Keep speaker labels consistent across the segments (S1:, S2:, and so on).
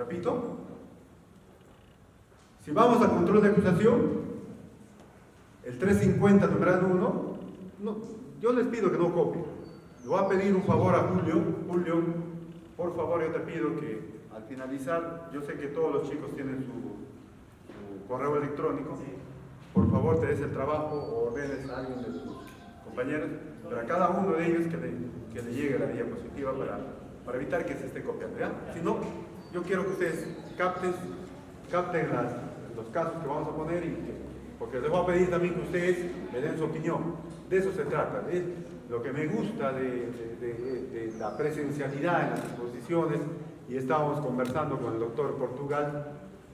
S1: Repito, si vamos al control de acusación, el 350 numeral 1, no, yo les pido que no copien. Le voy a pedir un favor a Julio. Julio, por favor, yo te pido que al finalizar, yo sé que todos los chicos tienen su correo electrónico, por favor te des el trabajo o ordenes a alguien de tus compañeros, pero a cada uno de ellos que le llegue la diapositiva para evitar que se esté copiando, ¿ya? Si no, yo quiero que ustedes capten los casos que vamos a poner porque les voy a pedir también que ustedes me den su opinión. De eso se trata. Lo que me gusta de la presencialidad en las exposiciones, y estábamos conversando con el doctor Portugal,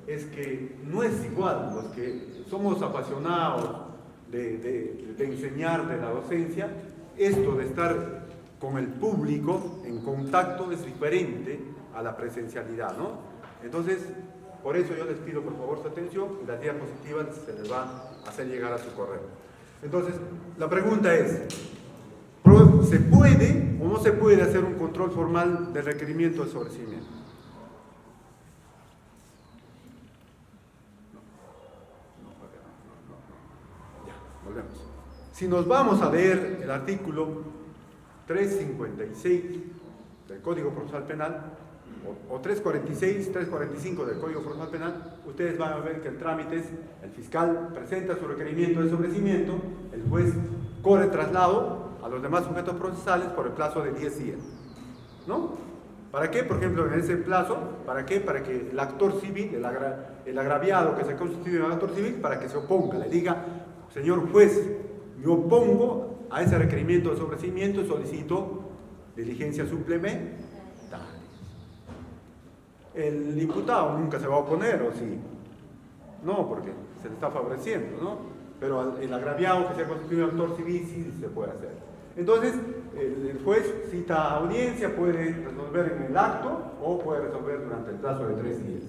S1: es que no es igual. Los que somos apasionados de enseñar, de la docencia, esto de estar con el público en contacto es diferente a la presencialidad, ¿no? Entonces, por eso yo les pido por favor su atención y las diapositivas se les va a hacer llegar a su correo. Entonces, la pregunta es, ¿se puede o no se puede hacer un control formal del requerimiento de sobreseimiento? Ya, volvemos. Si nos vamos a leer el artículo 356 del Código Procesal Penal, o 346, 345 del Código Procesal Penal, ustedes van a ver que el trámite es: el fiscal presenta su requerimiento de sobreseimiento, el juez corre traslado a los demás sujetos procesales por el plazo de 10 días, ¿no? ¿Para qué? Por ejemplo, en ese plazo, ¿para qué? Para que el actor civil, el agraviado que se constituye en actor civil, para que se oponga, le diga: señor juez, me opongo a ese requerimiento de sobreseimiento y solicito diligencia suplementaria. El imputado nunca se va a oponer, ¿o sí? No, porque se le está favoreciendo, ¿no? Pero el agraviado que se ha constituido actor civil sí se puede hacer. Entonces, el juez cita audiencia, puede resolver en el acto o puede resolver durante el plazo de 3 días.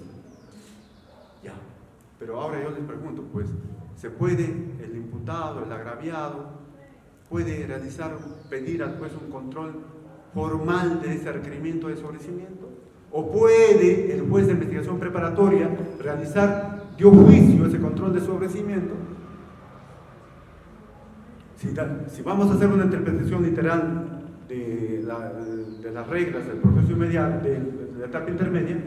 S1: Ya, pero ahora yo les pregunto, pues, ¿se puede el imputado, el agraviado, puede pedir al juez un control formal de ese requerimiento de sobreseimiento? ¿O puede el juez de investigación preparatoria realizar de oficio ese control de sobreseimiento? Si vamos a hacer una interpretación literal de las reglas del proceso inmediato, de la etapa intermedia,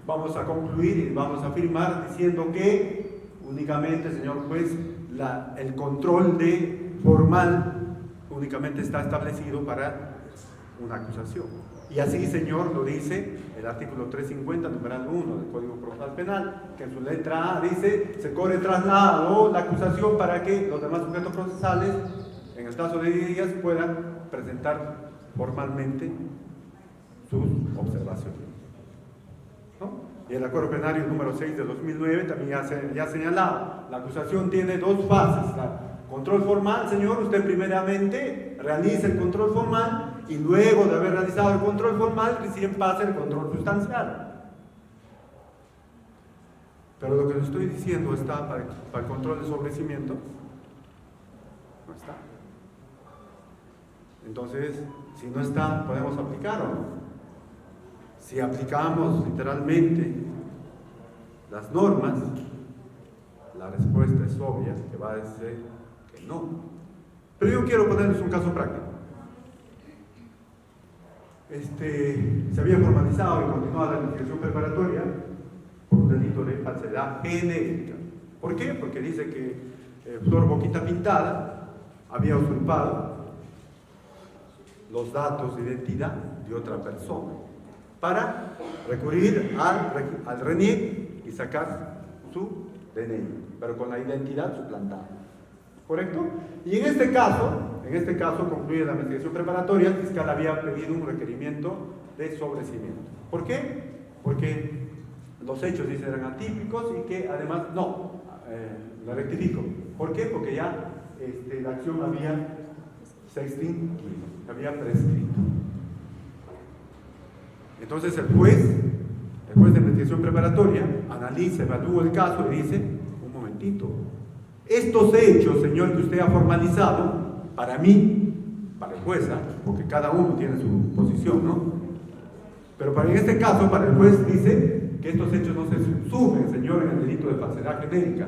S1: vamos a concluir y vamos a afirmar diciendo que únicamente, señor juez, el control formal únicamente está establecido para una acusación. Y así, señor, lo dice el artículo 350, numeral 1 del Código Procesal Penal, que en su letra A dice: se corre traslado la acusación para que los demás sujetos procesales, en el plazo de 10 días, puedan presentar formalmente sus observaciones, ¿no? Y el Acuerdo Plenario número 6 de 2009 también ya ha señalado: la acusación tiene 2 fases. Control formal, señor, usted primeramente realiza el control formal y luego de haber realizado el control formal recién pasa el control sustancial. Pero lo que les estoy diciendo está para el control de sobreseimiento. No está. Entonces, si no está, ¿podemos aplicar o no? Si aplicamos literalmente las normas, la respuesta es obvia, que va a decir que no. Pero yo quiero ponerles un caso práctico. Se había formalizado y continuado la investigación preparatoria por un delito de falsedad genética. ¿Por qué? Porque dice que Flor Boquita Pintada había usurpado los datos de identidad de otra persona para recurrir al RENIEC y sacar su DNI, pero con la identidad suplantada. ¿Correcto? Y en este caso, concluye la investigación preparatoria, el fiscal había pedido un requerimiento de sobreseimiento. ¿Por qué? Porque los hechos dicen eran atípicos y que además, la rectifico. ¿Por qué? Porque ya la acción se extinguido, había prescrito. Entonces el juez de investigación preparatoria analiza, evalúa el caso y dice: un momentito, estos hechos, señor, que usted ha formalizado, para mí, para el juez, porque cada uno tiene su posición, ¿no? Pero en este caso, para el juez dice que estos hechos no se subsumen, Señor, en el delito de falsedad genérica.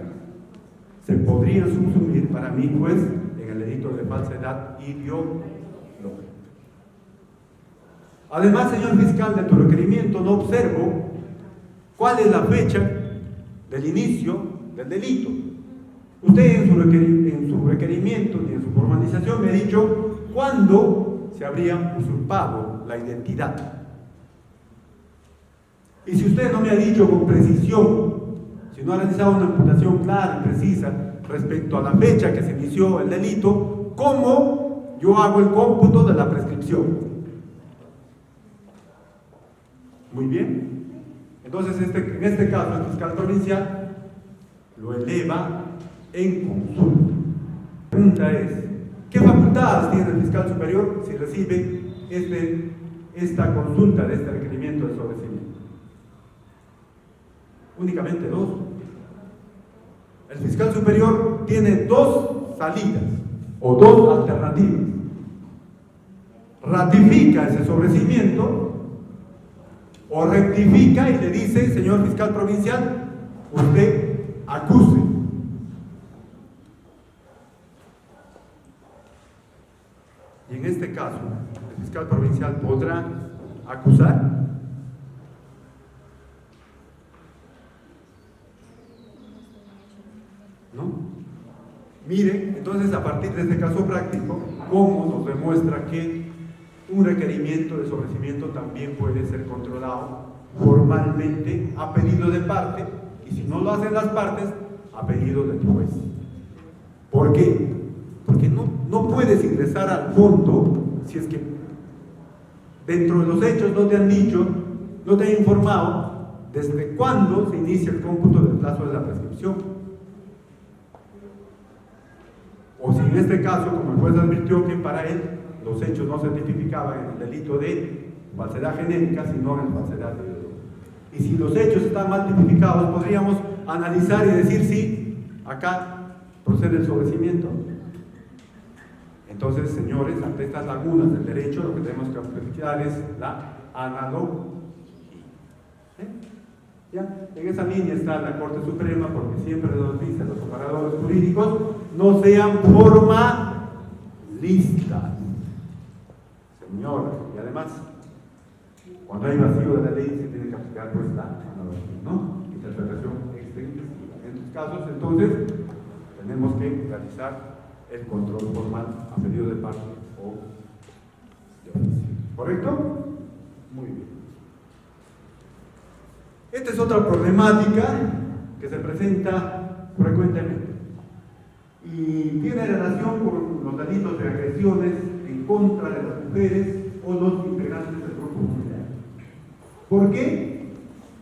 S1: Se podrían subsumir para mí, pues, en el delito de falsedad ideológica. Además, señor fiscal, de tu requerimiento no observo cuál es la fecha del inicio del delito. Usted en su requerimiento y en su formalización me ha dicho cuándo se habría usurpado la identidad. Y si usted no me ha dicho con precisión, si no ha realizado una imputación clara y precisa respecto a la fecha que se inició el delito, ¿cómo yo hago el cómputo de la prescripción? Muy bien. Entonces, en este caso, el fiscal provincial lo eleva en consulta. La pregunta es, ¿qué facultades tiene el fiscal superior si recibe esta consulta de este requerimiento de sobreseimiento? Únicamente dos. El fiscal superior tiene dos salidas o dos alternativas. Ratifica ese sobreseimiento o rectifica y le dice, señor fiscal provincial, usted acuse. Y en este caso, el fiscal provincial podrá acusar. ¿No? Mire, entonces, a partir de este caso práctico, cómo nos demuestra que un requerimiento de sobreseimiento también puede ser controlado formalmente a pedido de parte, y si no lo hacen las partes, a pedido del juez. ¿Por qué? Porque no puedes ingresar al fondo si es que dentro de los hechos no te han dicho, no te han informado desde cuándo se inicia el cómputo del plazo de la prescripción. O si en este caso, como el juez advirtió que para él los hechos no se tipificaban en el delito de falsedad genérica, sino en falsedad ideológica. Y si los hechos están mal tipificados, podríamos analizar y decir si acá procede el sobreseimiento. Entonces, señores, ante estas lagunas del derecho, lo que tenemos que aplicar es la analogía. ¿Ya? En esa línea está la Corte Suprema, porque siempre nos dice los operadores jurídicos no sean formalistas. Señora, y además, cuando hay vacío de la ley, se tiene que aplicar pues la analogía, ¿no? Interpretación extensiva. En estos casos, entonces, tenemos que realizar el control formal a pedido de parte o de oficio. ¿Correcto? Muy bien. Esta es otra problemática que se presenta frecuentemente y tiene relación con los delitos de agresiones en contra de las mujeres o los integrantes del grupo familiar. ¿Por qué?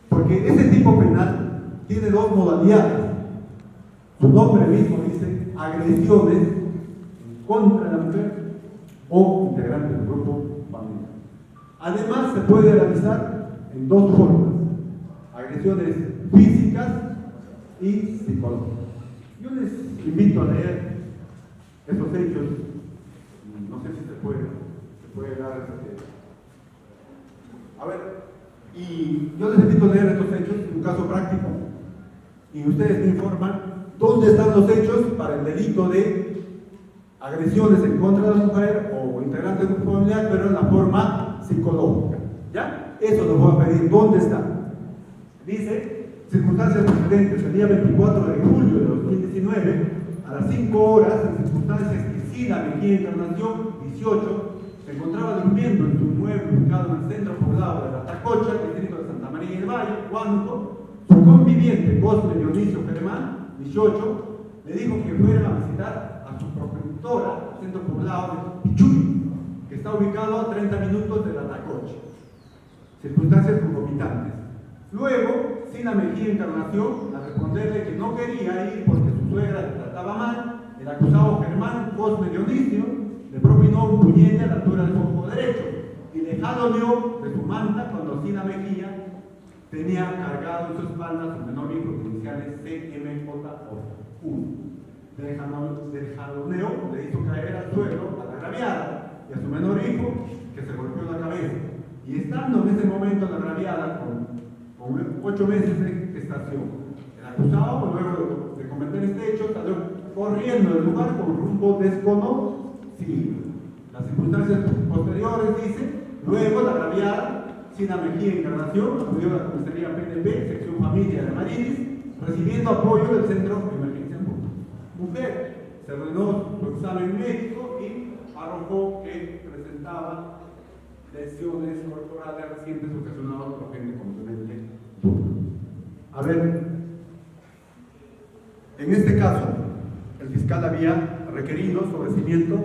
S1: Porque ese tipo penal tiene dos modalidades. Su nombre mismo dice agresiones en contra de la mujer o integrantes del grupo familiar. Además, se puede realizar en dos formas: agresiones físicas y psicológicas. Yo les invito a leer estos hechos, no sé si se puede dar a ver, y yo les invito a leer estos hechos, un caso práctico, y ustedes me informan dónde están los hechos para el delito de agresiones en contra de la mujer o integrantes de grupo familiar, pero en la forma psicológica. ¿Ya? Eso lo voy a pedir, ¿dónde está? Dice, circunstancias precedentes, el día 24 de julio de 2019, a las 5 horas, en circunstancias que Sila Mejía Encarnación, 18, se encontraba durmiendo en su inmueble ubicado en el centro poblado de La Tacocha, distrito de Santa María del Valle, cuando su conviviente, Cosme Dionisio Germán, 18, le dijo que fueran a visitar a su progenitora, el centro poblado de Pichuy, que está ubicado a 30 minutos de La Tacocha. Circunstancias concomitantes. Luego, Sila Mejía Encarnación, al responderle que no quería ir porque su suegra le trataba mal, el acusado Germán Cosme Dionisio le propinó un puñete a la altura del ojo derecho y le jaloneó de su manta cuando Sila Mejía tenía cargado en su espalda su menor hijo, con iniciales CMJ1. Del jaloneo le hizo caer al suelo a la agraviada y a su menor hijo, que se golpeó la cabeza. Y estando en ese momento la agraviada con con 8 meses de gestación. El acusado, luego de cometer este hecho, salió corriendo del lugar con rumbo desconocido. Las circunstancias posteriores, dice, luego la agraviada, Sina Mejía Encarnación, acudió a la comisaría PNP, sección familia de Marilis, recibiendo apoyo del centro de emergencia mujer. Se ordenó su examen médico y arrojó que presentaba lesiones corporales recientes ocasionadas por agente componente duro. A ver, en este caso, el fiscal había requerido sobreseimiento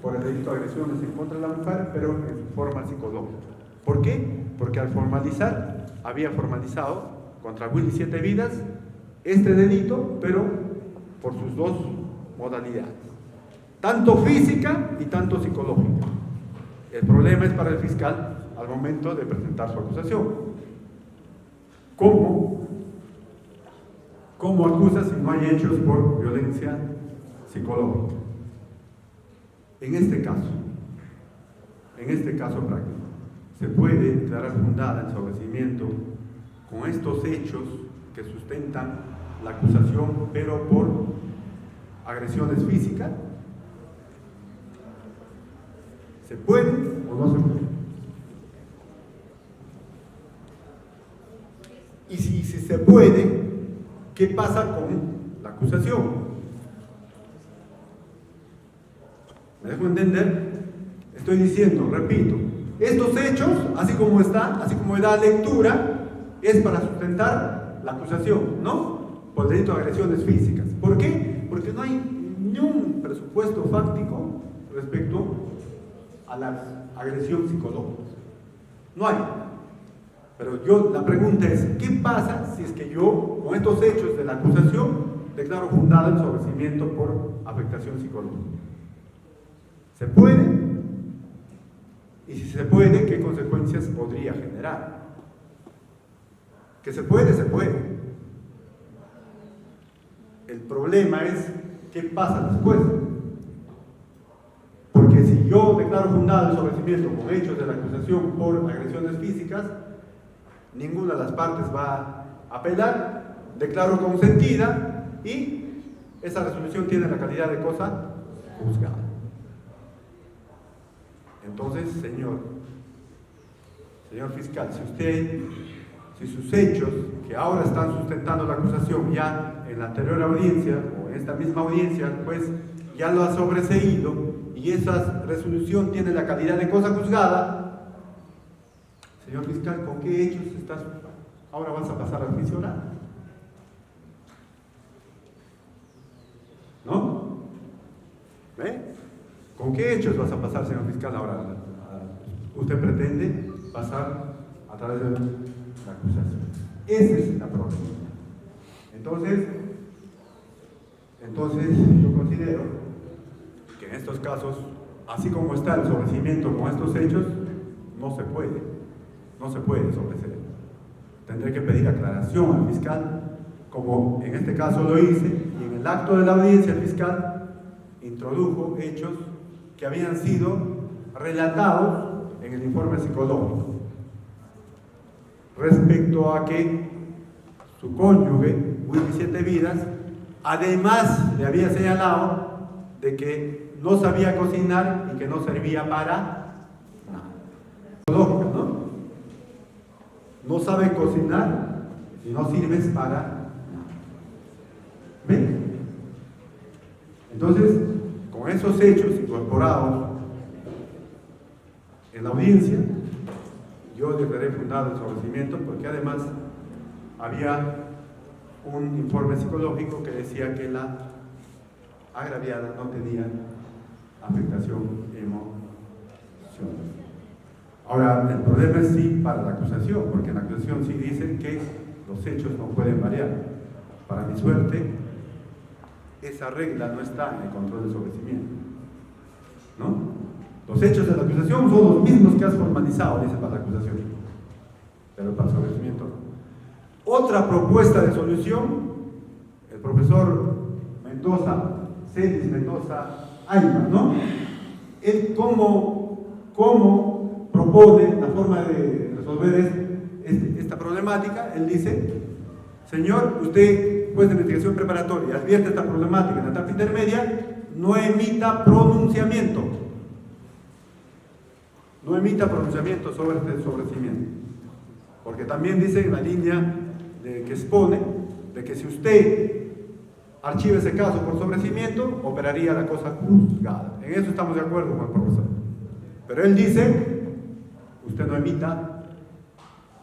S1: por el delito de agresiones en contra de la mujer, pero en forma psicológica. ¿Por qué? Porque al formalizar, había formalizado contra Willy 7 Vidas este delito, pero por sus dos modalidades, tanto física y tanto psicológica. El problema es para el fiscal al momento de presentar su acusación. ¿Cómo acusa si no hay hechos por violencia psicológica? En este caso práctico, se puede declarar fundada el sobreseimiento con estos hechos que sustentan la acusación, pero por agresiones físicas. ¿Se puede o no se puede? Y si se puede, ¿qué pasa con la acusación? ¿Me dejo entender? Estoy diciendo, repito, estos hechos, así como da lectura, es para sustentar la acusación, ¿no? Por delito de agresiones físicas. ¿Por qué? Porque no hay ni un presupuesto fáctico respecto a la agresión psicológica. No hay. Pero la pregunta es, ¿qué pasa si es que yo, con estos hechos de la acusación, declaro fundado el sobreseimiento por afectación psicológica? ¿Se puede? Y si se puede, ¿qué consecuencias podría generar? Que se puede, se puede. El problema es, ¿qué pasa después? Porque si yo declaro fundado el sobreseimiento con hechos de la acusación por agresiones físicas, ninguna de las partes va a apelar, declaro consentida y esa resolución tiene la calidad de cosa juzgada. Entonces, señor fiscal, si sus hechos que ahora están sustentando la acusación ya en la anterior audiencia o en esta misma audiencia, pues ya lo ha sobreseído y esa resolución tiene la calidad de cosa juzgada, señor fiscal, ¿con qué hechos ahora vas a pasar al juicio oral? ¿No? ¿Ve? ¿Con qué hechos vas a pasar, señor fiscal, ahora? Usted pretende pasar a través de la acusación. Ese es la problema. Entonces, yo considero que en estos casos, así como está el sobreseimiento con estos hechos, no se puede sobreseer. Tendré que pedir aclaración al fiscal, como en este caso lo hice, y en el acto de la audiencia el fiscal introdujo hechos que habían sido relatados en el informe psicológico respecto a que su cónyuge, Willy 7 Vidas, además le había señalado de que no sabía cocinar y que no servía para nada. Lógica, ¿no? No sabe cocinar y no sirves para nada. ¿Ven? Entonces, con esos hechos incorporados en la audiencia, yo declaré fundado el sobreseimiento porque además había un informe psicológico que decía que la agraviada no tenía afectación emocional. Ahora, el problema es sí para la acusación, porque en la acusación sí dicen que los hechos no pueden variar. Para mi suerte, esa regla no está en el control del sobreseimiento, ¿no? Los hechos de la acusación son los mismos que has formalizado, dice para la acusación, pero para el sobreseimiento no. Otra propuesta de solución, el profesor Célis Mendoza Ayma, ¿no? Él cómo propone la forma de resolver esta problemática. problemática, él dice: señor, usted, juez de investigación preparatoria, advierte esta problemática en la etapa intermedia, no emita pronunciamiento. No emita pronunciamiento sobre este sobreseimiento. Porque también dice en la línea que expone de que si usted archiva ese caso por sobreseimiento, operaría la cosa juzgada. En eso estamos de acuerdo con el profesor. Pero él dice: usted no emita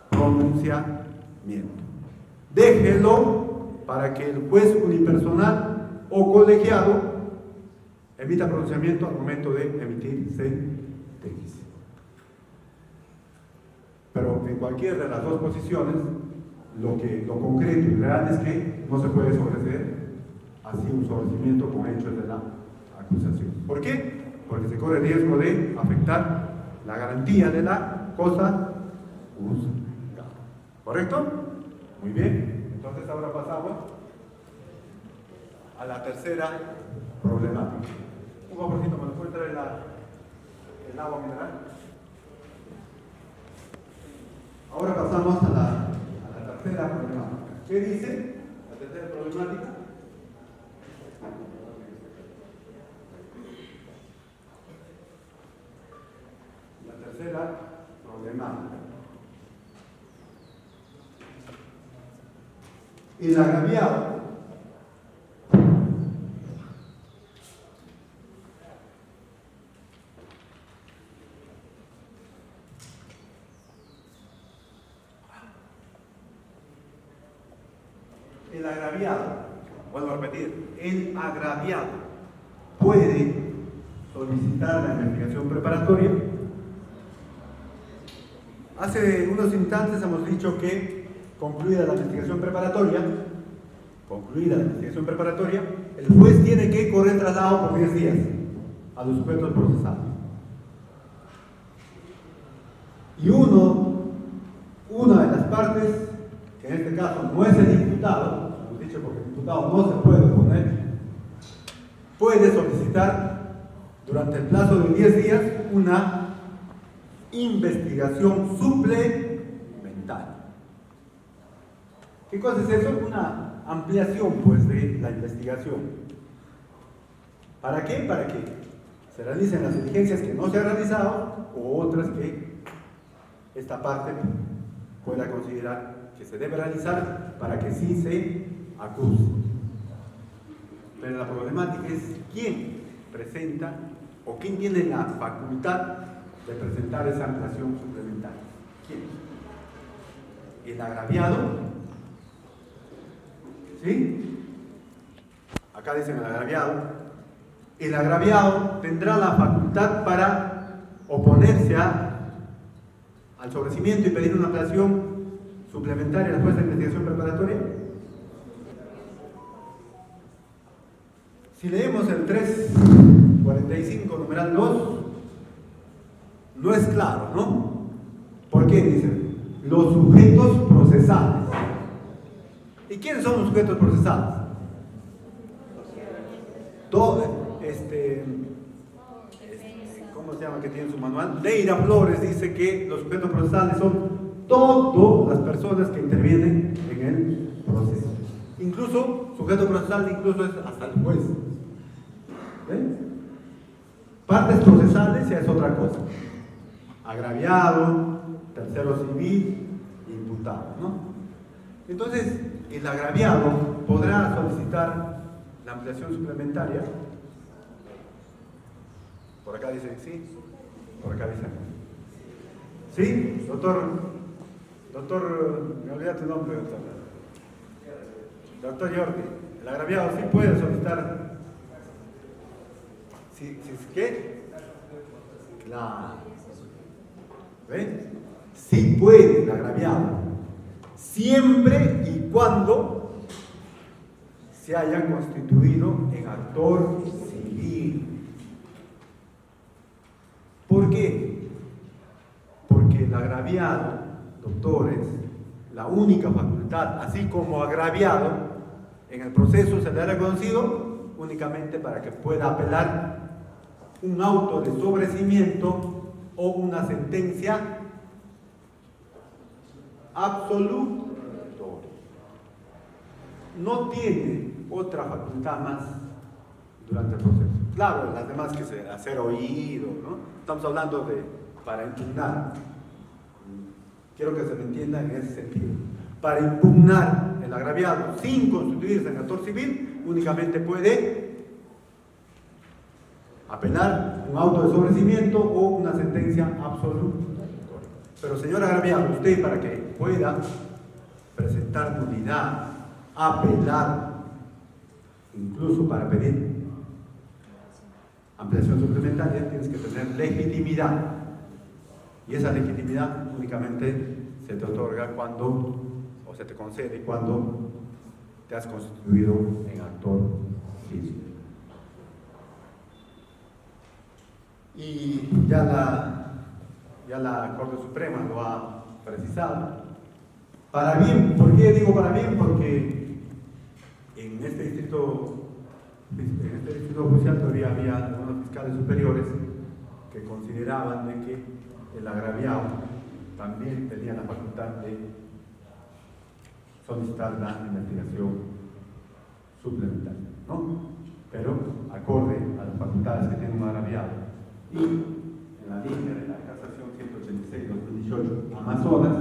S1: pronunciamiento. Déjelo para que el juez unipersonal o colegiado emita pronunciamiento al momento de emitir sentencia. Pero en cualquiera de las dos posiciones, lo concreto y real es que no se puede sobreseer así un sobreseimiento con hechos de la acusación. ¿Por qué? Porque se corre el riesgo de afectar la garantía de la cosa juzgada. ¿Correcto? Muy bien. Entonces ahora pasamos a la tercera problemática. Un favorcito, ¿me lo puede traer el agua mineral? Ahora pasamos a la tercera problemática. ¿Qué dice la tercera problemática? La tercera problemática: el agraviado vuelvo a repetir, el agraviado puede solicitar la investigación preparatoria. Hace unos instantes hemos dicho que concluida la investigación preparatoria, el juez tiene que correr traslado por 10 días a los sujetos procesales. Y una de las partes, que en este caso no es el imputado, hemos dicho porque el imputado no se puede oponer, puede solicitar durante el plazo de 10 días una investigación suplementaria. ¿Qué cosa es eso? Una ampliación, pues, de la investigación. ¿Para qué? Para que se realicen las diligencias que no se han realizado o otras que esta parte pueda considerar que se debe realizar para que sí se acuse. Pero la problemática es quién presenta o quién tiene la facultad de presentar esa ampliación suplementaria. ¿Quién? El agraviado. ¿Sí? Acá dicen el agraviado. El agraviado tendrá la facultad para oponerse al sobreseimiento y pedir una ampliación suplementaria después de la investigación preparatoria. Si leemos el 345, numeral 2, no es claro, ¿no? ¿Por qué? Dicen los sujetos procesales. ¿Y quiénes son los sujetos procesales? ¿Cómo se llama que tiene su manual? Deira Flores dice que los sujetos procesales son todas las personas que intervienen en el proceso. Incluso, sujeto procesal incluso es hasta el juez. ¿Ven? Partes procesales ya es otra cosa. Agraviado, tercero civil, imputado, ¿no? Entonces, el agraviado podrá solicitar la ampliación suplementaria. Por acá dice sí, por acá dice no. ¿Sí? Doctor, me olvidé tu nombre, doctor. Doctor Jordi, el agraviado sí puede solicitar. ¿Qué? Claro. ¿Ven? Sí puede el agraviado, siempre y cuando se haya constituido en actor civil. ¿Por qué? Porque el agraviado, doctores, la única facultad, así como agraviado, en el proceso se le ha reconocido únicamente para que pueda apelar un auto de sobreseimiento o una sentencia absoluta no tiene otra facultad más durante el proceso. Claro, las demás que se hacer oído, ¿no? Estamos hablando de para impugnar. Quiero que se me entienda en ese sentido. Para impugnar el agraviado sin constituirse en actor civil, únicamente puede apelar un auto de sobrecimiento o una sentencia absoluta. Pero señor agraviado, usted para que pueda presentar nulidad, apelar, incluso para pedir ampliación suplementaria, tienes que tener legitimidad. Y esa legitimidad únicamente se te otorga cuando, o se te concede cuando te has constituido en actor civil. Y ya la Corte Suprema lo ha precisado. Para bien, ¿por qué digo para bien? Porque en este distrito judicial todavía había algunos fiscales superiores que consideraban de que el agraviado también tenía la facultad de solicitar la investigación suplementaria, ¿no? Pero acorde a las facultades que tiene un agraviado y en la línea de la casación 186-2018 Amazonas,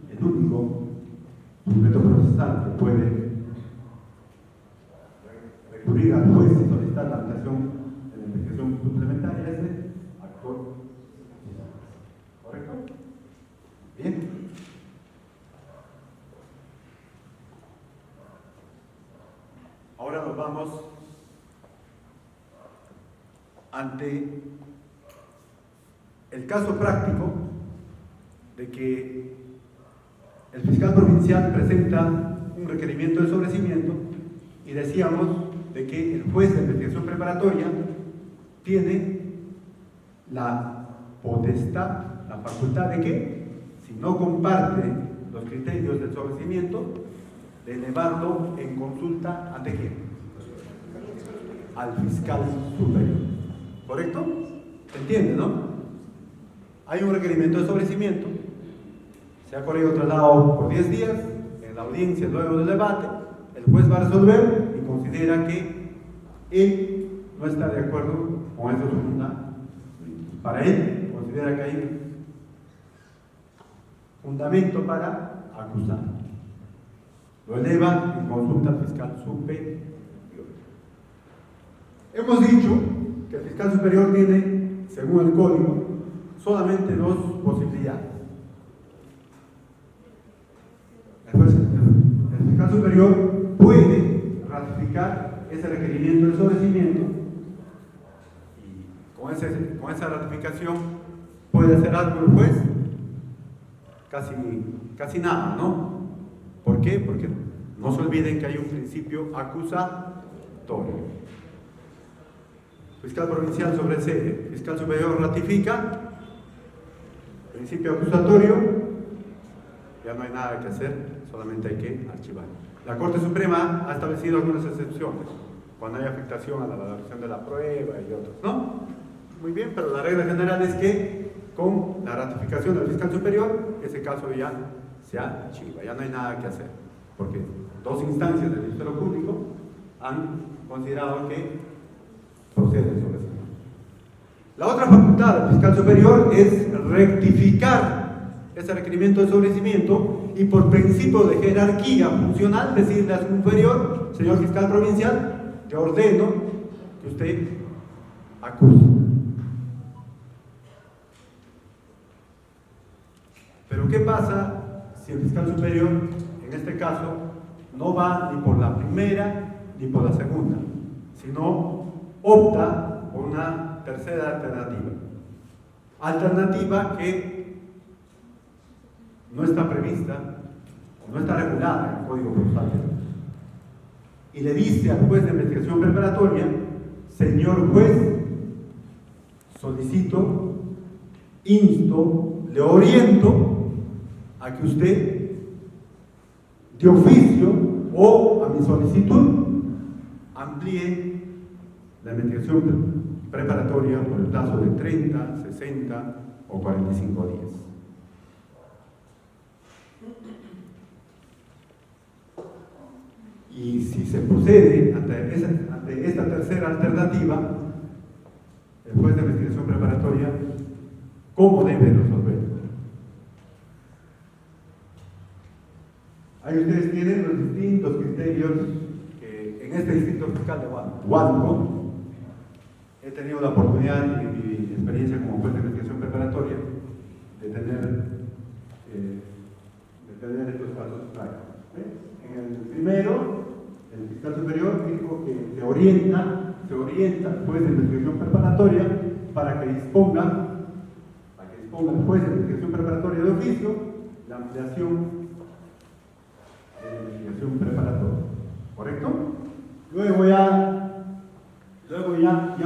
S1: el único sujeto procesal que puede recurrir al juez y solicitar la ampliación de la investigación suplementaria es el actor. ¿Correcto? Bien. Ahora nos vamos ante el caso práctico de que el fiscal provincial presenta un requerimiento de sobrecimiento y decíamos de que el juez de investigación preparatoria tiene la potestad, la facultad de que, si no comparte los criterios del sobrecimiento, de elevarlo en consulta ¿ante quién? Al fiscal superior. ¿Correcto? ¿Se entiende, no? Hay un requerimiento de sobrecimiento, se ha corrido traslado por 10 días, en la audiencia luego del debate, el juez va a resolver y considera que él no está de acuerdo con esos fundamentos. Para él, considera que hay fundamento para acusar. Lo eleva en consulta al fiscal superior. Hemos dicho que el fiscal superior tiene, según el código, solamente dos posibilidades. El fiscal superior puede ratificar ese requerimiento de sobrecimiento y con esa ratificación puede hacer algo el juez, casi nada, ¿no? ¿Por qué? Porque no se olviden que hay un principio acusatorio. Fiscal provincial sobresede, fiscal superior ratifica, principio acusatorio, ya no hay nada que hacer, solamente hay que archivar. La Corte Suprema ha establecido algunas excepciones, cuando hay afectación a la valoración de la prueba y otros, ¿no? Muy bien, pero la regla general es que con la ratificación del fiscal superior, ese caso ya se archiva, ya no hay nada que hacer, porque dos instancias del Ministerio Público han considerado que procede el sobrecimiento. La otra facultad del fiscal superior es rectificar ese requerimiento de sobrecimiento y por principio de jerarquía funcional decirle a su superior, señor fiscal provincial, yo ordeno que usted acuse. Pero ¿qué pasa si el fiscal superior, en este caso, no va ni por la primera ni por la segunda, sino opta por una tercera alternativa? Alternativa que no está prevista, o no está regulada en el Código Procesal Penal. Y le dice al juez de investigación preparatoria, señor juez, solicito, insto, le oriento a que usted, de oficio o a mi solicitud, amplíe la investigación preparatoria por el plazo de 30, 60 o 45 días. Y si se procede ante esta tercera alternativa, el juez de investigación preparatoria, ¿cómo debe resolver? Ahí ustedes tienen los distintos criterios que en este distrito fiscal de Huánuco he tenido la oportunidad en mi experiencia como juez de investigación preparatoria de tener estos casos claros. En el primero, el fiscal superior dijo que se orienta al juez de investigación preparatoria para que disponga el juez de investigación preparatoria de oficio la ampliación de la investigación preparatoria. ¿Correcto? Luego ya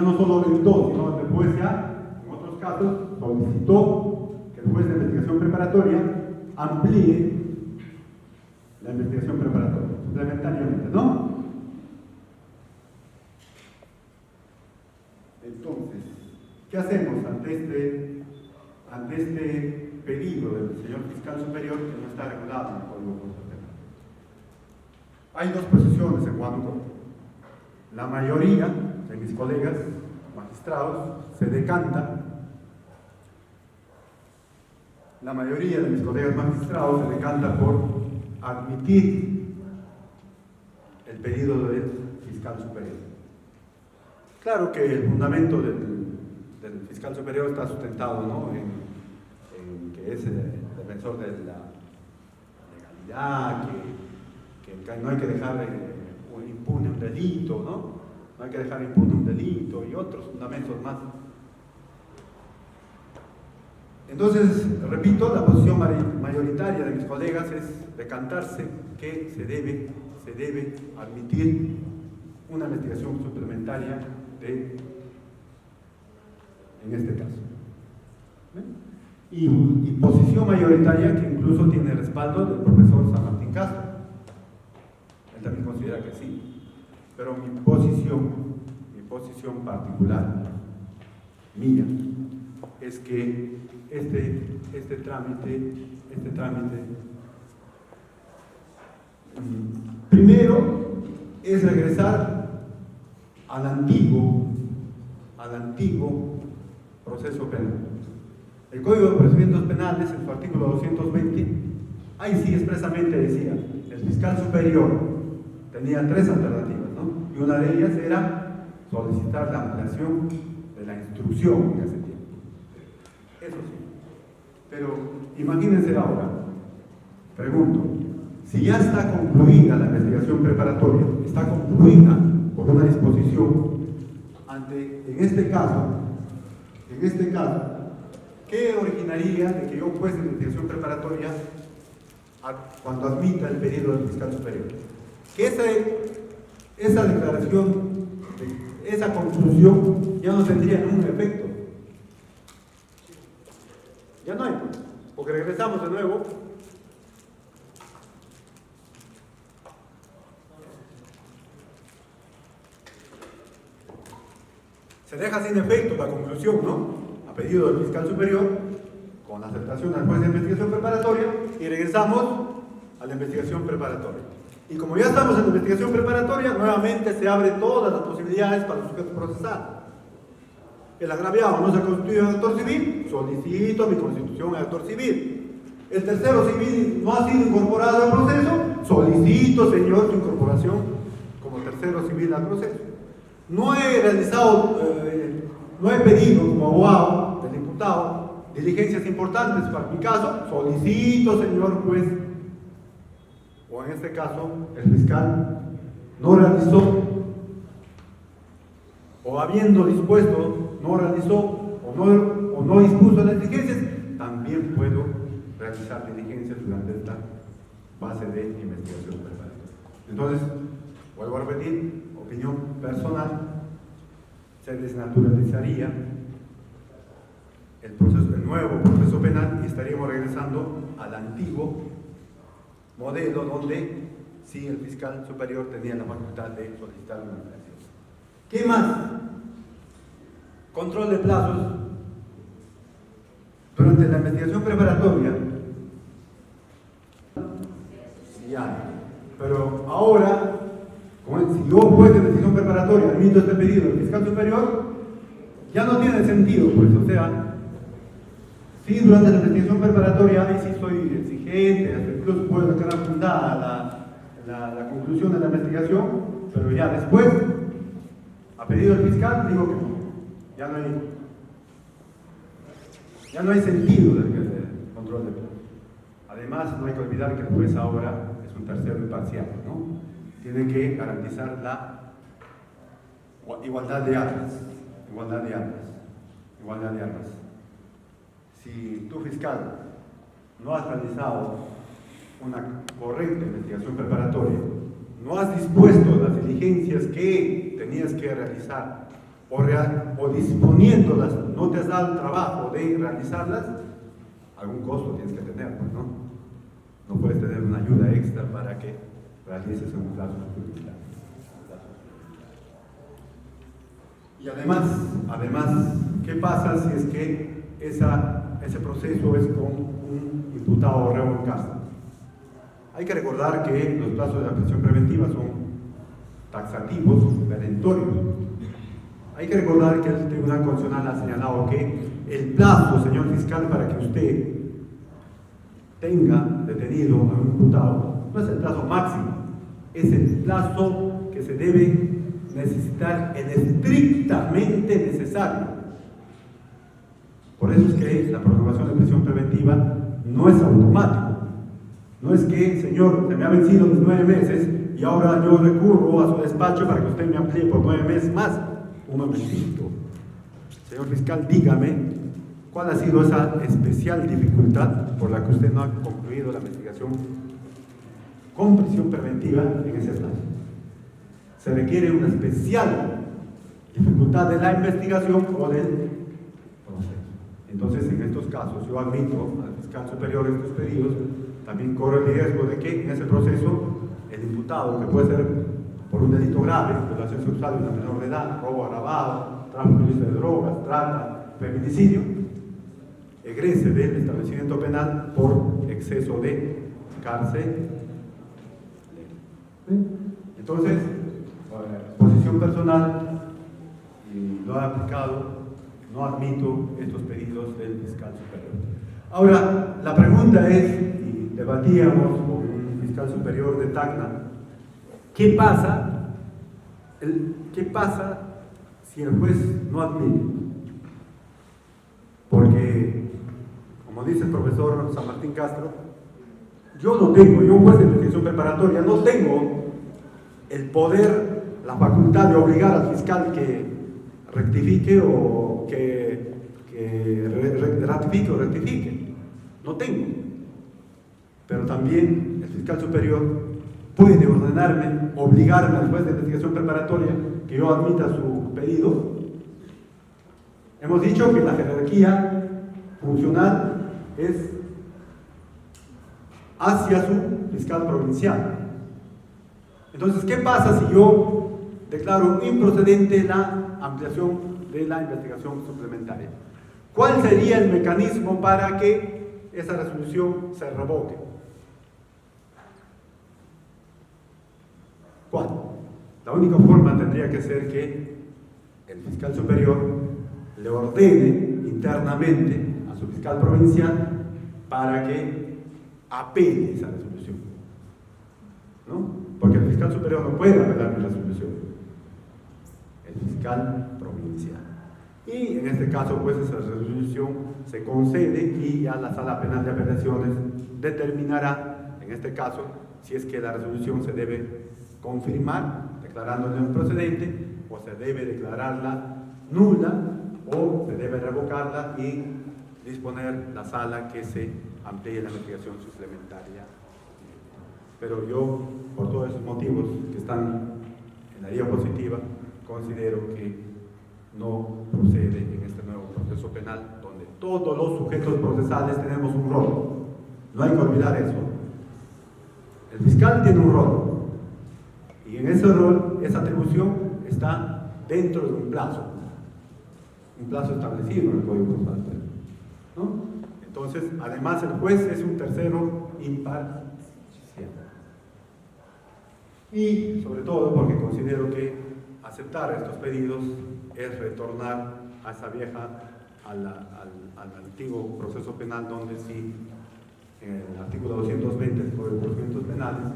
S1: no solo orientó, sino después ya, en otros casos, solicitó que el juez de investigación preparatoria amplíe la investigación preparatoria, suplementariamente, ¿no? Entonces, ¿qué hacemos ante este pedido del señor fiscal superior que no está regulado en el Código Procesal Penal? Hay dos posiciones en Huánuco. La mayoría de mis colegas magistrados se decanta. La mayoría de mis colegas magistrados se decanta por admitir el pedido del fiscal superior. Claro que el fundamento del fiscal superior está sustentado, ¿no?, en que es el defensor de la legalidad, que no hay que dejar impune un delito, ¿no? No hay que dejar impune un delito y otros fundamentos más. Entonces, repito, la posición mayoritaria de mis colegas es decantarse que se debe admitir una investigación suplementaria en este caso. Y posición mayoritaria que incluso tiene respaldo del profesor San Martín Castro. Él también considera que sí. Pero mi posición particular, mía, es que este trámite, primero es regresar al antiguo proceso penal. El Código de Procedimientos Penales, en su artículo 220, ahí sí expresamente decía, el fiscal superior tenía tres alternativas, ¿no? Y una de ellas era solicitar la ampliación de la instrucción en ese tiempo. Eso sí. Pero imagínense ahora, pregunto, si ya está concluida la investigación preparatoria, está concluida por una disposición, en este caso, ¿qué originaría de que yo, juez de investigación preparatoria, cuando admita el pedido del fiscal superior? Que esa declaración, esa conclusión ya no tendría ningún efecto. Ya no hay, porque regresamos de nuevo. Se deja sin efecto la conclusión, ¿no?, a pedido del fiscal superior, con la aceptación del juez de investigación preparatoria, y regresamos a la investigación preparatoria. Y como ya estamos en la investigación preparatoria, nuevamente se abren todas las posibilidades para el sujeto procesal. El agraviado no se constituye en actor civil, solicito mi constitución en actor civil. El tercero civil no ha sido incorporado al proceso, solicito, señor, su incorporación como tercero civil al proceso. No he pedido como abogado del imputado diligencias importantes para mi caso, solicito, señor juez, o en este caso el fiscal no realizó, o habiendo dispuesto no realizó, o no dispuso las diligencias, también puedo realizar diligencias durante esta fase de investigación preparatoria. Entonces, vuelvo a repetir, opinión personal, se desnaturalizaría el nuevo proceso penal y estaríamos regresando al antiguo modelo donde sí el fiscal superior tenía la facultad de solicitar una ampliación. ¿Qué más? Control de plazos. Durante la investigación preparatoria sí hay, pero ahora si yo juez de decisión preparatoria admito este pedido del fiscal superior, ya no tiene sentido, pues, o sea, sí, durante la investigación preparatoria, ahí sí soy exigente, hasta incluso puedo quedar fundada la conclusión de la investigación, pero ya después, a pedido del fiscal, digo que no, ya no hay sentido del control de plazos. Además, no hay que olvidar que el juez ahora es un tercero imparcial, ¿no? Tiene que garantizar la igualdad de armas. Si tu fiscal no has realizado una correcta investigación preparatoria, no has dispuesto las diligencias que tenías que realizar o disponiéndolas, no te has dado el trabajo de realizarlas, algún costo tienes que tener, pues, ¿no? No puedes tener una ayuda extra para que realices un plazo judicial. Y además, ¿qué pasa si es que ese proceso es con un imputado o reo en cárcel? Hay que recordar que los plazos de la prisión preventiva son taxativos, perentorios. Hay que recordar que el Tribunal Constitucional ha señalado que el plazo, señor fiscal, para que usted tenga detenido a un imputado no es el plazo máximo, es el plazo que se debe necesitar en estrictamente necesario. Por eso es que la prolongación de prisión preventiva no es automático. No es que, señor, se me ha vencido los 9 meses y ahora yo recurro a su despacho para que usted me amplíe por 9 meses más. Un momentito. Señor fiscal, dígame, ¿cuál ha sido esa especial dificultad por la que usted no ha concluido la investigación con prisión preventiva en ese plazo? Se requiere una especial dificultad de la investigación o del proceso. Entonces, en estos casos, yo admito al fiscal superior estos pedidos, también corre el riesgo de que en ese proceso el imputado, que puede ser por un delito grave, violación sexual de una menor de edad, robo agravado, tráfico ilícito de drogas, trata, feminicidio, egrese del establecimiento penal por exceso de cárcel. Entonces, posición personal, y lo ha aplicado, no admito estos pedidos del fiscal superior. Ahora, la pregunta es, y debatíamos con un fiscal superior de Tacna, ¿qué pasa si el juez no admite? Porque, como dice el profesor San Martín Castro, yo juez de investigación preparatoria, no tengo el poder, la facultad de obligar al fiscal que rectifique o que ratifique o rectifique. No tengo. Pero también el fiscal superior puede ordenarme, obligarme al juez de investigación preparatoria que yo admita su pedido. Hemos dicho que la jerarquía funcional es hacia su fiscal provincial. Entonces, ¿qué pasa si yo declaro improcedente la ampliación de la investigación suplementaria? ¿Cuál sería el mecanismo para que esa resolución se revoque? ¿Cuál? La única forma tendría que ser que el fiscal superior le ordene internamente a su fiscal provincial para que apele esa resolución, ¿no? Porque el fiscal superior no puede apelar mi resolución, el fiscal provincial. Y en este caso, pues, esa resolución se concede y ya la Sala Penal de Apelaciones determinará, en este caso, si es que la resolución se debe confirmar, declarándola improcedente, o se debe declararla nula, o se debe revocarla y disponer la sala que se amplíe la investigación suplementaria. Pero yo, por todos esos motivos que están en la diapositiva, considero que no procede en este nuevo proceso penal, donde todos los sujetos procesales tenemos un rol. No hay que olvidar eso. El fiscal tiene un rol, y en ese rol, esa atribución está dentro de un plazo establecido en el Código Procesal, ¿no? Entonces, además, el juez es un tercero imparcial. y sobre todo porque considero que aceptar estos pedidos es retornar a esa vieja, al antiguo proceso penal, donde sí, en el artículo 220 del Código de Procedimientos Penales,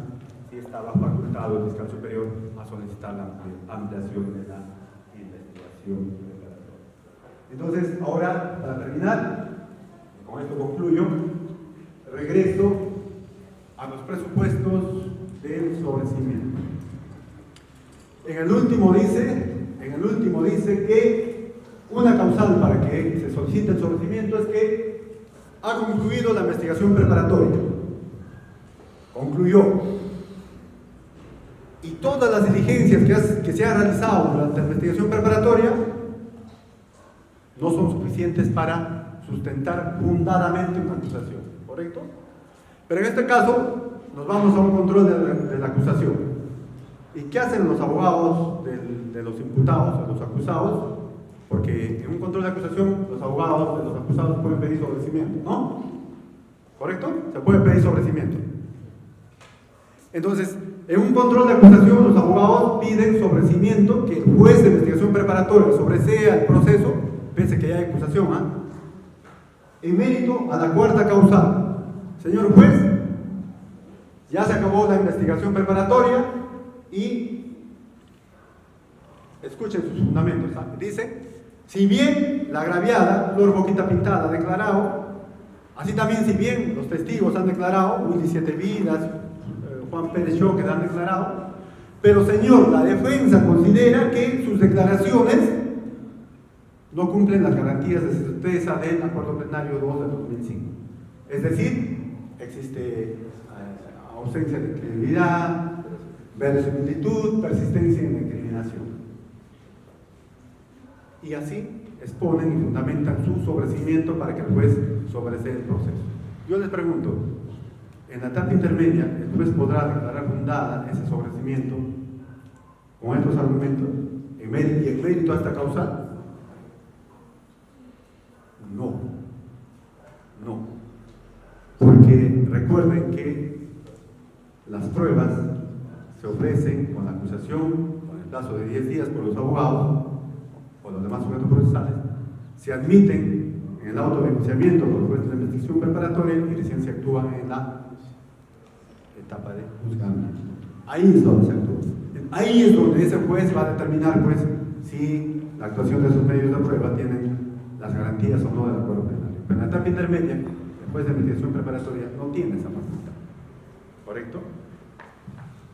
S1: sí estaba facultado el fiscal superior a solicitar la ampliación de la investigación preparatoria. Entonces, ahora, para terminar, con esto concluyo, regreso a los presupuestos del sobreseimiento. En el último dice que una causal para que se solicite el sobreseimiento es que ha concluido la investigación preparatoria. Concluyó. Y todas las diligencias que se han realizado durante la investigación preparatoria no son suficientes para sustentar fundadamente una acusación, ¿correcto? Pero en este caso nos vamos a un control de la acusación. ¿Y qué hacen los abogados de los imputados, de los acusados? Porque en un control de acusación los abogados de los acusados pueden pedir sobreseimiento, ¿no? ¿Correcto? Se puede pedir sobreseimiento. Entonces, en un control de acusación los abogados piden sobreseimiento, que el juez de investigación preparatoria sobresea el proceso, pese que ya hay acusación, en mérito a la cuarta causal. Señor juez, ya se acabó la investigación preparatoria y escuchen sus fundamentos. Dice, si bien la agraviada, Flor Boquita Pintada, ha declarado, así también si bien los testigos han declarado, Willy Siete Vidas, Juan Pérez Choque han declarado, pero señor, la defensa considera que sus declaraciones no cumplen las garantías de certeza del Acuerdo Plenario 2 de 2005. Es decir, existe ausencia de credibilidad, verosimilitud, persistencia en la incriminación. Y así exponen y fundamentan su sobreseimiento para que el juez sobresea el proceso. Yo les pregunto, en la etapa intermedia, ¿el juez podrá declarar fundada ese sobreseimiento con estos argumentos y en mérito a esta causal? No. Porque recuerden que las pruebas se ofrecen con la acusación, con el plazo de 10 días por los abogados o los demás sujetos procesales, se admiten en el auto de enjuiciamiento por el juez de investigación preparatoria y recién se actúa en la etapa de juzgamiento. Ahí es donde se actúa. Ahí es donde ese juez va a determinar, pues, si la actuación de esos medios de prueba tienen las garantías o no del acuerdo plenario. Pero en la etapa intermedia, el juez de investigación preparatoria no tiene esa facultad. ¿Correcto?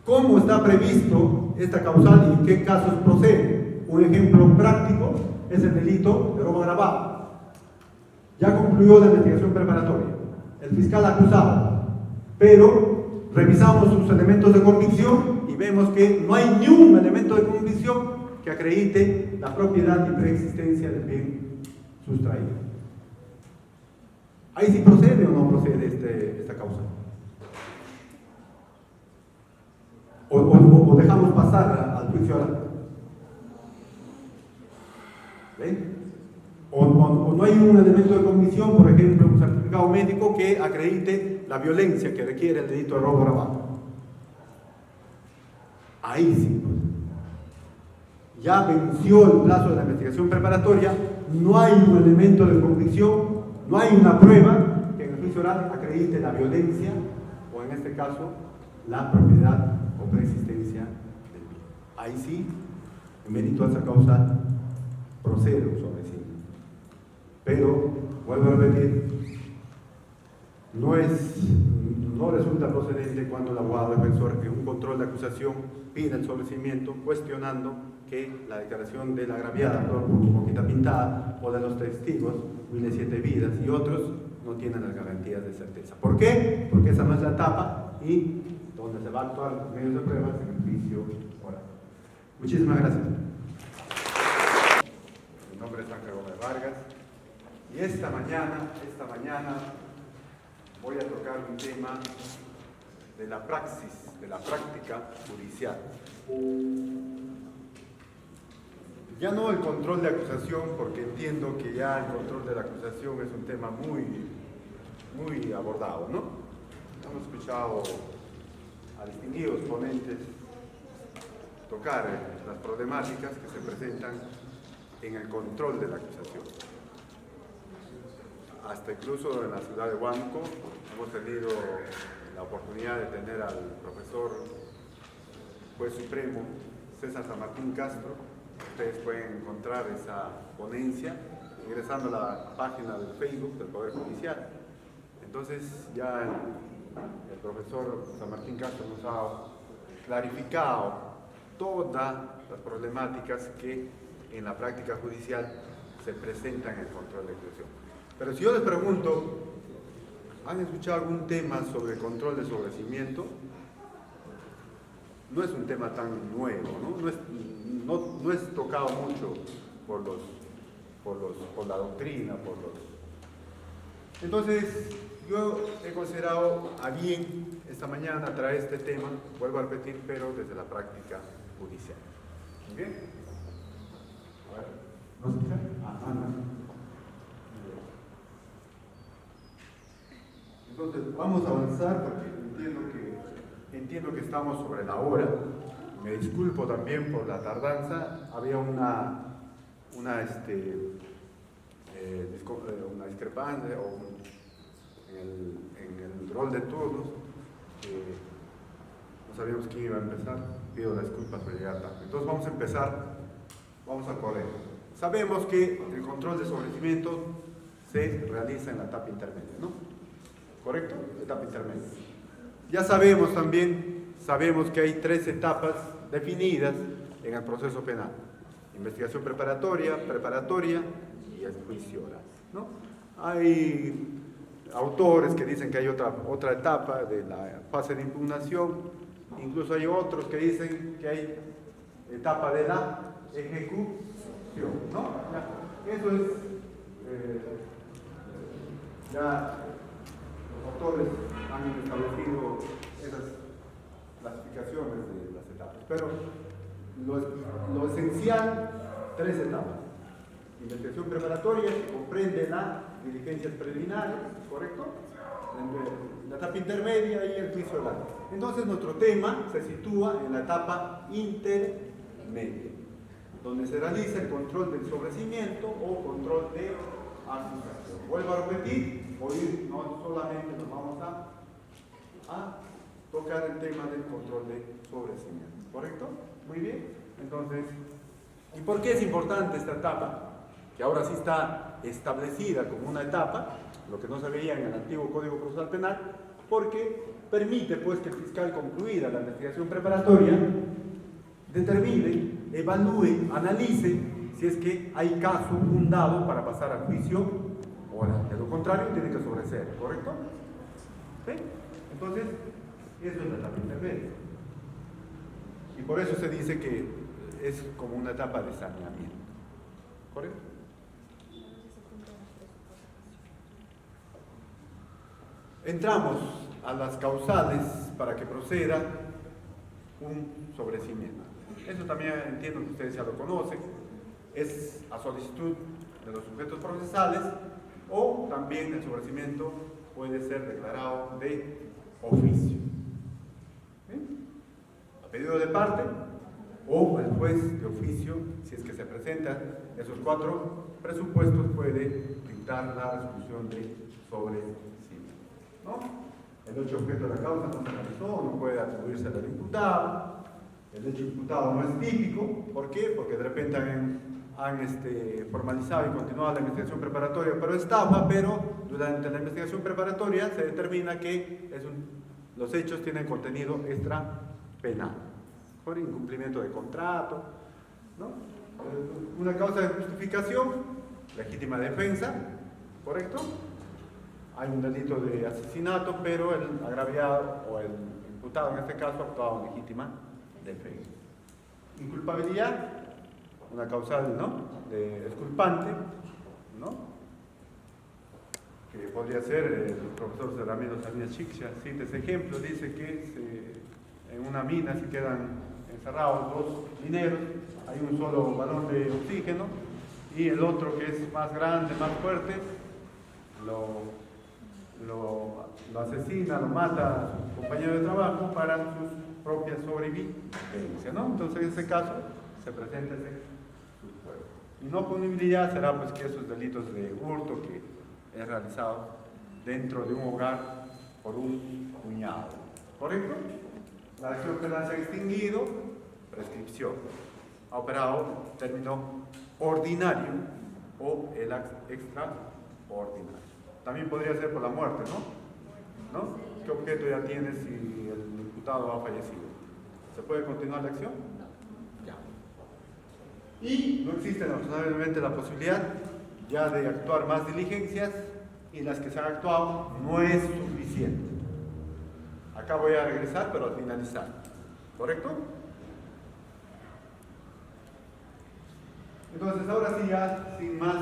S1: ¿Cómo está previsto esta causal y en qué casos procede? Un ejemplo práctico es el delito de robo agravado. Ya concluyó la investigación preparatoria. El fiscal acusado, pero revisamos sus elementos de convicción y vemos que no hay ni un elemento de convicción que acredite la propiedad y preexistencia del bien sustraído. ¿Ahí sí procede o no procede esta causa? O dejamos pasar al juicio oral. ¿Ven? O no hay un elemento de convicción, por ejemplo, un certificado médico que acredite la violencia que requiere el delito de robo agravado. Ahí sí. Ya venció el plazo de la investigación preparatoria, no hay un elemento de convicción, no hay una prueba que en el juicio oral acredite la violencia o en este caso la propiedad o preexistencia del bien. Ahí sí, en mérito a esa causa, procede un sobreseimiento. Pero, vuelvo a repetir, no resulta procedente cuando el abogado defensor en un control de acusación pide el sobreseimiento cuestionando que la declaración de la agraviada Flor Boquita Pintada o de los testigos, Willy Siete Vidas y otros, no tienen las garantías de certeza. ¿Por qué? Porque esa no es la etapa y donde se va a actuar los medios de pruebas en el juicio oral. Muchísimas gracias. Mi nombre es Ángel Gómez Vargas y esta mañana voy a tocar un tema de la praxis, de la práctica judicial. Ya no el control de acusación, porque entiendo que ya el control de la acusación es un tema muy abordado, ¿no? Hemos escuchado a distinguidos ponentes tocar las problemáticas que se presentan en el control de la acusación. Hasta incluso en la ciudad de Huánuco hemos tenido la oportunidad de tener al profesor juez supremo César San Martín Castro. Ustedes pueden encontrar esa ponencia ingresando a la página del Facebook del Poder Judicial. Entonces ya el profesor San Martín Castro nos ha clarificado todas las problemáticas que en la práctica judicial se presentan en el control de acusación. Pero si yo les pregunto, ¿han escuchado algún tema sobre control de sobreseimiento? No es un tema tan nuevo, ¿no? No es tocado mucho por la doctrina, Entonces, yo he considerado a bien esta mañana traer este tema, vuelvo a repetir, pero desde la práctica judicial. ¿Bien? A ver, ¿no se escucha? Anda. Entonces, vamos a avanzar porque entiendo que estamos sobre la hora. Me disculpo también por la tardanza. Había una discrepancia en el rol de turnos. No sabíamos quién iba a empezar. Pido disculpas por llegar tarde. Entonces vamos a empezar. Vamos a correr. Sabemos que el control de sobreseimiento se realiza en la etapa intermedia, ¿no? ¿Correcto? Etapa intermedia. Ya sabemos también, que hay 3 etapas definidas en el proceso penal. Investigación preparatoria y el juicio oral, ¿no? Hay autores que dicen que hay otra etapa de la fase de impugnación, incluso hay otros que dicen que hay etapa de la ejecución, ¿no? Eso es, ya los autores han establecido esas clasificaciones de las etapas, pero lo esencial, 3 etapas. Investigación preparatoria, que comprende las diligencias preliminares, ¿correcto? La etapa intermedia y el juicio oral. Entonces nuestro tema se sitúa en la etapa intermedia, donde se realiza el control del sobreseimiento o control de acusación. Vuelvo a repetir, hoy no solamente nos vamos a tocar el tema del control de sobreseimiento, ¿correcto? Muy bien. Entonces, ¿y por qué es importante esta etapa? Que ahora sí está establecida como una etapa, lo que no se veía en el antiguo Código Procesal Penal, porque permite pues que el fiscal, concluida la investigación preparatoria, determine, evalúe, analice si es que hay caso fundado para pasar al juicio oral. De lo contrario, tiene que sobreseer, ¿correcto? ¿Sí? Entonces, eso es la etapa intermedia. Y por eso se dice que es como una etapa de saneamiento. ¿Correcto? Entramos a las causales para que proceda un sobreseimiento. Eso también entiendo que ustedes ya lo conocen. Es a solicitud de los sujetos procesales o también el sobreseimiento puede ser declarado de oficio. ¿Sí? A pedido de parte o el juez de oficio, si es que se presentan esos 4 presupuestos, puede dictar la resolución de sobreseimiento, ¿no? El hecho objeto de la causa no se realizó, no puede atribuirse al imputado. El hecho imputado no es típico. ¿Por qué? Porque de repente han formalizado y continuado la investigación preparatoria para estafa, pero durante la investigación preparatoria se determina que los hechos tienen contenido extrapenal, por incumplimiento de contrato, ¿no? Una causa de justificación, legítima defensa, ¿correcto? Hay un delito de asesinato, pero el agraviado o el imputado en este caso ha actuado en legítima defensa. Inculpabilidad, una causal, ¿no?, de exculpante, ¿no?, que podría ser el profesor Ramiro Salinas Chicha, cita ese ejemplo, dice que en una mina se quedan encerrados 2 mineros, hay un solo balón de oxígeno y el otro, que es más grande, más fuerte, lo asesina, lo mata a su compañero de trabajo para sus propia sobrevivencia, ¿no? Entonces, en ese caso, se presenta ese supuesto. Y no punibilidad será pues que esos delitos de hurto que es realizado dentro de un hogar por un cuñado. ¿Correcto? La acción penal se ha extinguido, prescripción. Ha operado término ordinario o el extraordinario. También podría ser por la muerte, ¿no? ¿Qué objeto ya tiene si el imputado ha fallecido? ¿Se puede continuar la acción? Ya. Y no existe razonablemente la posibilidad ya de actuar más diligencias y las que se han actuado no es suficiente. Acá voy a regresar, pero al finalizar. ¿Correcto? Entonces, ahora sí ya, sin más